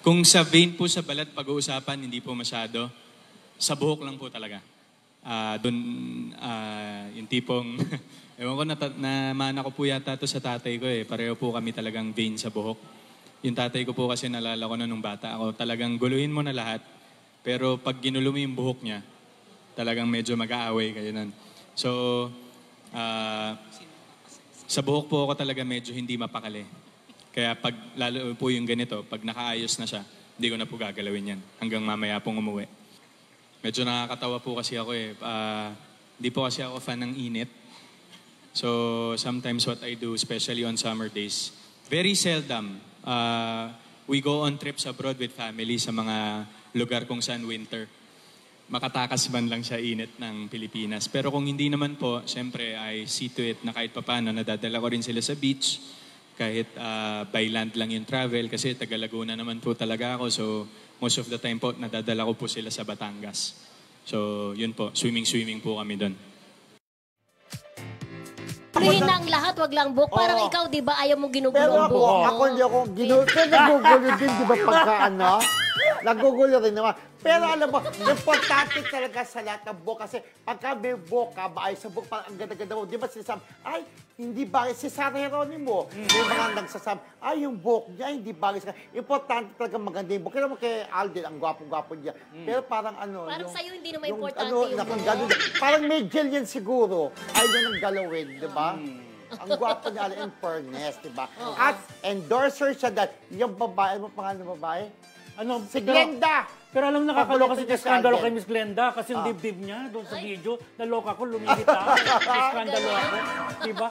Kung sa vein po sa balat pag-uusapan, hindi po masyado. Sa buhok lang po talaga. Doon, yung tipong, ewan ko, namana ko po yata to sa tatay ko eh. Pareho po kami talagang vein sa buhok. Yung tatay ko po kasi nalala ko na nung bata ako, talagang guluhin mo na lahat. Pero pag ginulo mo yung buhok niya, talagang medyo mag-aaway kayo nun. So, sa buhok po ako talaga medyo hindi mapakali. Kaya pag lalo po yung ganito, pag nakaayos na siya, hindi ko na po gagalawin yan hanggang mamaya pong umuwi. Medyo nakakatawa po kasi ako eh. Hindi po kasi ako fan ng init. So sometimes what I do, especially on summer days, very seldom, we go on trips abroad with family sa mga lugar kung saan winter. Makatakas man lang siya init ng Pilipinas. Pero kung hindi naman po, siyempre I see to it na kahit papano, nadadala ko rin sila sa beach. Kahit by land lang yung travel kasi taga Laguna naman po talaga ako. So most of the time po nadadala ko po sila sa Batangas. So yun po, swimming po kami doon. Guluhin na ang lahat, wag lang buhok. Parang ikaw, di ba, ayaw mo ginugulo Pero ang buhok mo? ako hindi ako ginugulo. Pero nagugulo din, di ba, pagka ano? Nagugulo rin naman. Pero alam mo, importante talaga sa lahat ng buhok. Kasi pagka may buhok ka, maayos sa buhok, parang ang ganda-ganda mo. Di ba sinasabi, ay, hindi bagay. Si Sarah Geronimo, may mga nagsasabi, ay, yung buhok niya, hindi bagay sa kanya. Importante talaga maganda yung buhok. Kaya naman kay Alden, ang gwapo-gwapo niya. Pero parang ano, Parang sa'yo hindi naman importante ano, yung buhok. ganun, parang may gel yan siguro. Ay, yan ang galawin, di ba? Ang gwapo niya, in fairness, di ba? At endorser siya dahil yung babae, ano pangalan ng babae? Ano, Si Glenda! Pero alam mo, nakakaloka Paborito si niya si skandalo Alden. kay Miss Glenda kasi yung dibdib niya doon sa video, naloka ko, lumilita. Skandalo ako. Diba?